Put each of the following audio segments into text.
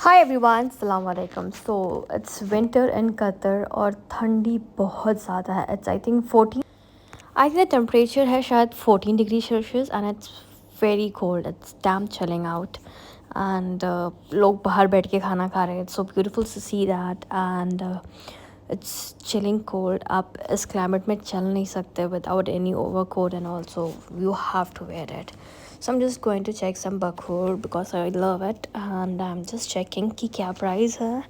हाय everyone सलाम वालेकुम so it's winter in Qatar और ठंडी बहुत ज़्यादा है it's I think 14 I think temperature है शायद 14 degree Celsius and it's very cold it's damn chilling out and लोग बाहर बैठ के खाना खा रहे हैं it's so beautiful to see that and it's chilling cold आप इस क्लाइमेट में चल नहीं सकते without any overcoat and also you have to where it. So I'm just going to check some bakur because I love it and I'm just checking ki kya price hai.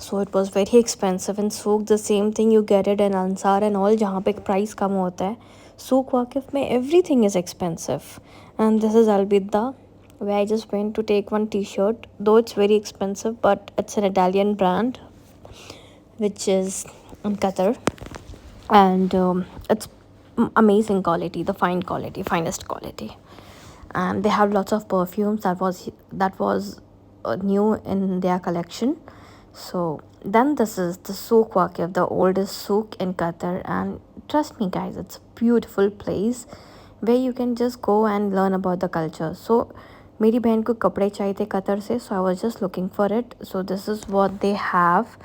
So it was very expensive in souk. The same thing you get it in Ansar and all जहाँ पे price कम होता है. Souk Waqif में everything is expensive. And this is Albida where I just went to take one t-shirt. Though it's very expensive but it's an Italian brand which is in Qatar. And it's amazing quality, the fine quality, finest quality. And they have lots of perfumes that was new in their collection. So then this is the souk Waqif, the oldest souk in Qatar, and trust me guys, it's a beautiful place where you can just go and learn about the culture. So मेरी बहन को कपड़े चाहिए थे Qatar से, so I was just looking for it. So this is what they have.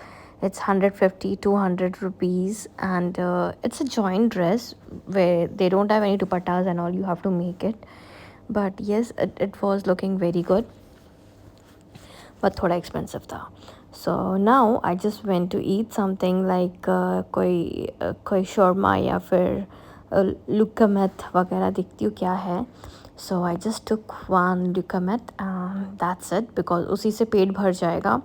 It's 150 200 rupees and it's a joint dress where they don't have any dupattas and all, you have to make it. But yes, it was looking very good but थोड़ा expensive था. So now I just went to eat something like कोई shawarma या फिर लुकामेट वगैरह देखती हूँ क्या है. So I just took one लुकामेट and that's it because उसी से पेट भर जाएगा.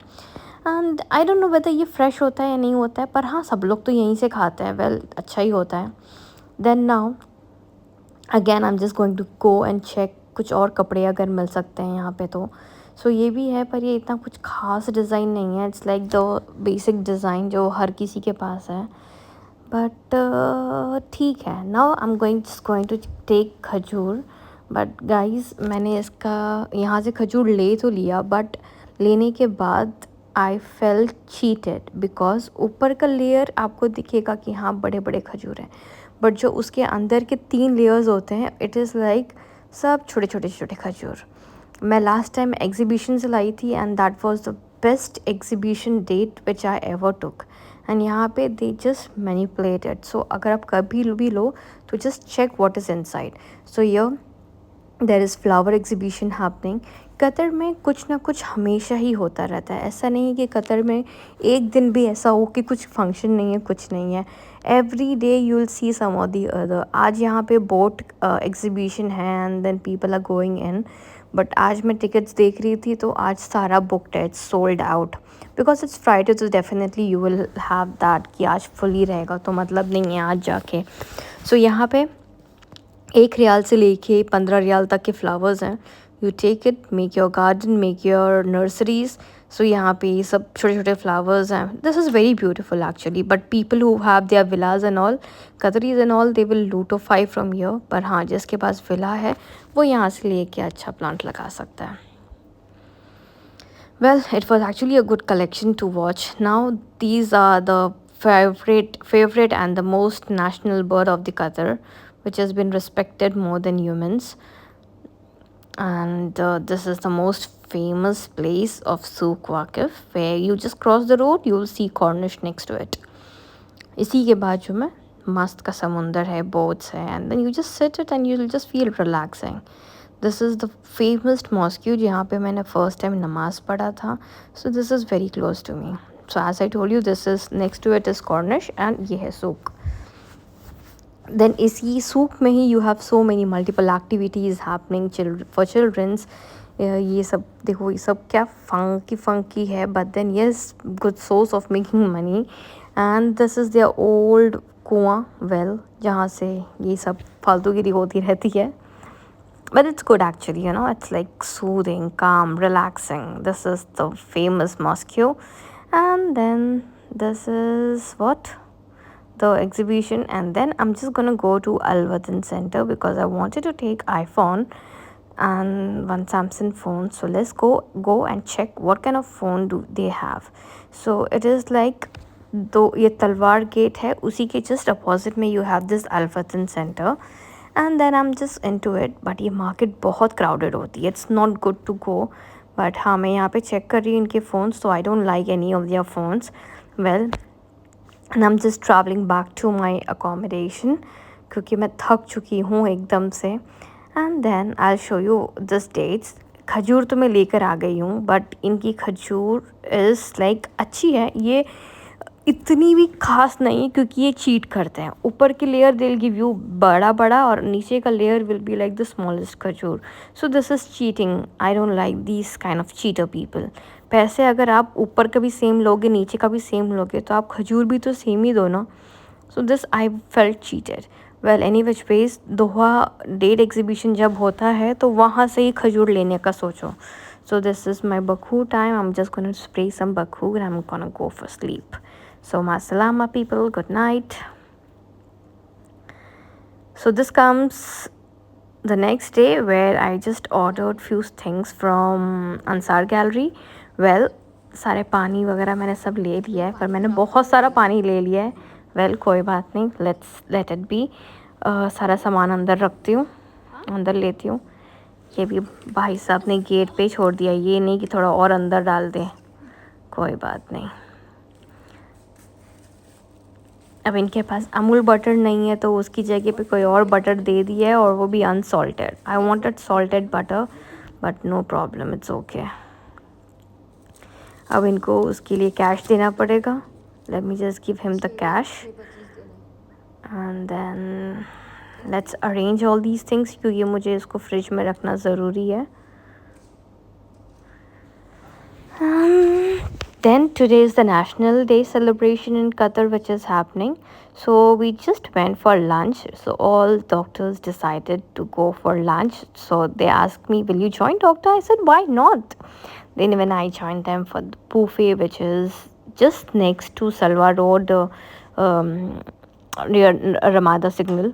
And I don't know whether ये fresh होता है या नहीं होता है, पर हाँ सब लोग तो यहीं से खाते हैं. Well, अच्छा ही होता है. Then now again I am just going to go and check कुछ और कपड़े अगर मिल सकते हैं यहाँ पे तो. सो ये भी है पर ये इतना कुछ खास डिज़ाइन नहीं है. It's like the basic design जो हर किसी के पास है. बट ठीक है. Now I am going to take खजूर. बट गाइस मैंने इसका यहाँ से खजूर ले तो लिया बट लेने के बाद आई फेल्ट चीटेड बिकॉज ऊपर का लेयर आपको दिखेगा कि हाँ बड़े बड़े खजूर हैं, बट जो उसके अंदर के 3 लेयर्स होते हैं इट इज़ लाइक सब छोटे छोटे छोटे खजूर. मैं लास्ट टाइम एग्जीबिशन से लाई थी and that was the best exhibition date which I ever took. And यहाँ पे दे जस्ट मैनिपुलेटेड. सो अगर आप कभी भी लो तो just check what is inside. So yeah there is flower exhibition happening. Qatar में कुछ ना कुछ हमेशा ही होता रहता है. ऐसा नहीं है कि कतर में एक दिन भी ऐसा हो कि कुछ फंक्शन नहीं है, कुछ नहीं है. Every day you will see some और दी अदर. आज यहाँ पे बोट एग्जीबिशन है and then people are going in. But आज मैं टिकट्स देख रही थी तो आज सारा बुकड है. It's sold out because it's Friday. तो definitely you will have that कि आज फुली रहेगा तो मतलब नहीं है आज जाके. सो यहाँ पे 1 रियाल से लेके 15 रियाल तक के फ्लावर्स हैं. You take it, make your garden, make your nurseries. So यहाँ पे ये सब छोटे छोटे फ्लावर्स हैं. This is very beautiful actually. But people who have their villas and all, countries and all, they will beautify from here. पर हाँ जिसके पास विला है वो यहाँ से लेके अच्छा प्लांट लगा सकता है. Well, it was actually a good collection to watch. Now these are the favorite and the most national bird of the Qatar, which has been respected more than humans. And this is the most famous place of Souk Waqif, where you just cross the road, you will see Cornish next to it. इसी के बाजू में मस्त का समुंदर है, boats है, and then you just sit it and you will just feel relaxing. This is the famous mosque जहाँ पे मैंने first time नमाज पढ़ा था. So this is very close to me. So as I told you, this is next to it is Cornish and ये है Souk. Then इसी सूक में ही you have so many multiple activities happening for children's. ये सब देखो, ये सब क्या funky है, but then yes, good source of making money. And this is their old कुआं well जहाँ से ये सब फालतूगिरी होती रहती है. But it's good actually, you know, it's like soothing, calm, relaxing. This is the famous mosque. And then this is what? The exhibition. And then I'm just gonna go to Al Watan Center because I wanted to take iPhone and one Samsung phone. So let's go and check what kind of phone do they have. So it is like दो ये तलवार gate है उसी के just opposite में you have this Al Watan Centre. And then I am just into it. But ये market बहुत crowded होती है. It's not good to go but हाँ, मैं यहाँ पे चेक कर रही हूँ इनके फ़ोन्स, तो I don't like any of their phones. Well, and I am just travelling back to my accommodation क्योंकि मैं थक चुकी हूँ एकदम से। And then I show you this dates. खजूर तो मैं लेकर आ गई हूँ, बट इनकी खजूर इज़ लाइक अच्छी है, ये इतनी भी खास नहीं क्योंकि ये चीट करते हैं। ऊपर की layer they will give you बड़ा बड़ा और नीचे का layer will be like the smallest खजूर। So this is cheating. I don't like these kind of cheater people. पैसे अगर आप ऊपर का भी सेम लोगे नीचे का भी सेम लोगे तो आप खजूर भी तो सेम ही दो ना। So this I felt cheated. Well, any which ways, Doha date exhibition जब होता है तो वहाँ से ही खजूर लेने का सोचो। So this is my Baku time. I'm just gonna spray some Baku and I'm gonna go for sleep. So masalama people, good night. So this comes the next day where I just ordered few things from Ansar Gallery. Well, सारे पानी वगैरह मैंने सब ले लिया है, पर मैंने बहुत सारा पानी ले लिया है। वेल, कोई बात नहीं, लेट इट बी। सारा सामान अंदर रखती हूँ, अंदर लेती हूँ। ये भी भाई साहब ने गेट पे छोड़ दिया, ये नहीं कि थोड़ा और अंदर डाल दें। कोई बात नहीं। अब इनके पास अमूल बटर नहीं है तो उसकी जगह पे कोई और बटर दे दिया है, और वो भी unsalted. I wanted salted butter but no problem, it's okay. अब इनको उसके लिए कैश देना पड़ेगा। Let me just give him the cash and then let's arrange all these things, क्योंकि मुझे इसको फ्रिज में रखना ज़रूरी है। Then today is the National Day celebration in Qatar, which is happening. So we just went for lunch. So all doctors decided to go for lunch. So they asked me, "Will you join, doctor?" I said, "Why not?" Then when I joined them for the buffet, which is just next to Salwa Road, near Ramada Signal.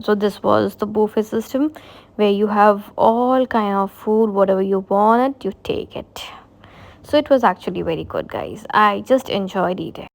So this was the buffet system where you have all kind of food, whatever you want, you take it. So it was actually very good, guys. I just enjoyed eating.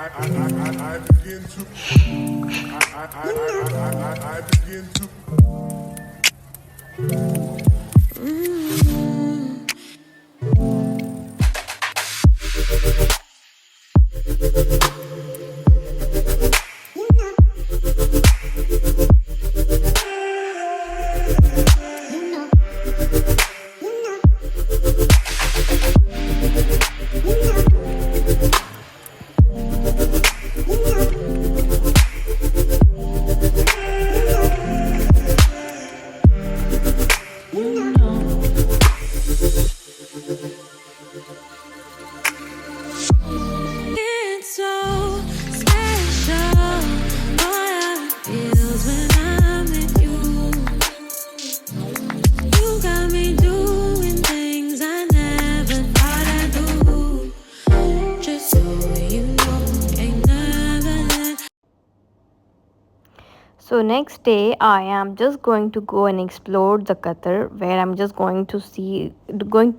I begin to I begin to So next day I am just going to go and explore the Qatar, where I'm just going to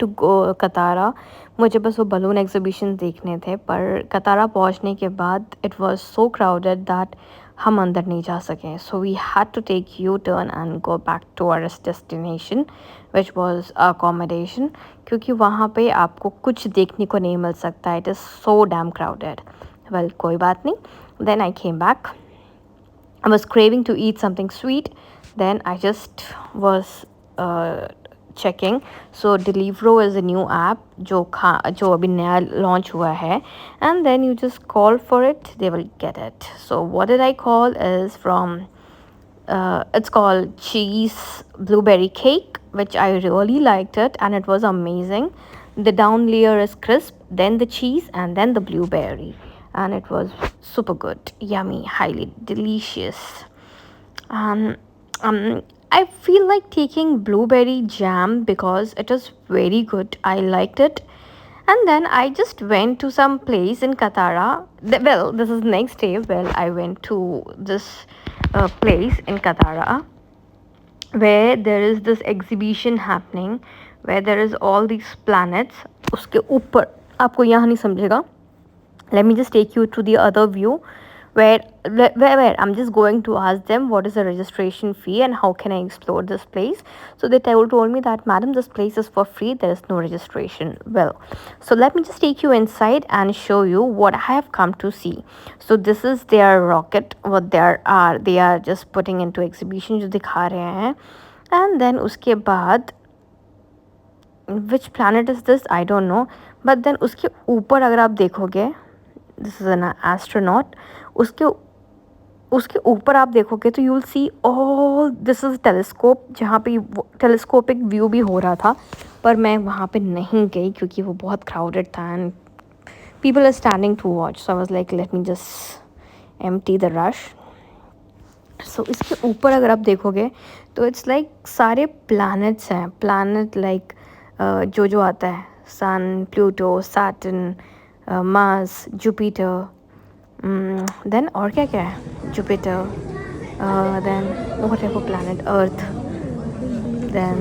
go Katara. मुझे बस वो balloon exhibition देखने थे, पर कतारा पहुंचने के बाद it was so crowded that हम अंदर नहीं जा सके. So we had to take U-turn and go back to our destination, which was accommodation, क्योंकि वहाँ पे आपको कुछ देखने को नहीं मिल सकता. It is so damn crowded. Well, कोई बात नहीं. Then I came back. I was craving to eat something sweet. Then I just was checking. So Deliveroo is a new app जो अभी नया launch हुआ है, and then you just call for it, they will get it. So what did I call is from it's called cheese blueberry cake, which I really liked it, and it was amazing. The down layer is crisp, then the cheese, and then the blueberry, and it was super good, yummy, highly delicious. um, I feel like taking blueberry jam because it is very good. I liked it. And then I just went to some place in Katara. Well, this is next day. Well, I went to this place in Katara where there is this exhibition happening, where there is all these planets. उसके ऊपर आपको यहाँ नहीं समझेगा. Let me just take you to the other view where I'm just going to ask them what is the registration fee and how can I explore this place. So they told me that, madam, this place is for free, there is no registration. Well, so let me just take you inside and show you what I have come to see. So this is their rocket, what they are just putting into exhibition जो दिखा रहे हैं. And then उसके बाद which planet is this, I don't know, but then उसके ऊपर अगर आप देखोगे, this is an astronaut, उसके ऊपर आप देखोगे तो you will see all this is telescope, जहाँ पे टेलीस्कोपिक व्यू भी हो रहा था, पर मैं वहाँ पे नहीं गई क्योंकि वो बहुत क्राउडेड था and people are standing to watch. So I was like let me just empty the rush. So इसके ऊपर अगर आप देखोगे तो इट्स लाइक सारे प्लैनेट्स हैं. प्लैनेट लाइक जो आता है, sun, Pluto, Saturn, Mars, Jupiter, then और क्या क्या है, Jupiter, then whatever planet, earth, then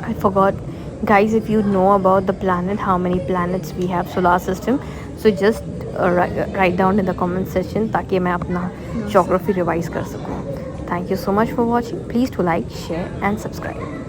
I forgot. Guys, if you know about the planet, how many planets we have solar system, so just write down in the comment section ताकि मैं अपना geography revise कर सकूँ. Thank you so much for watching. Please do like, share and subscribe.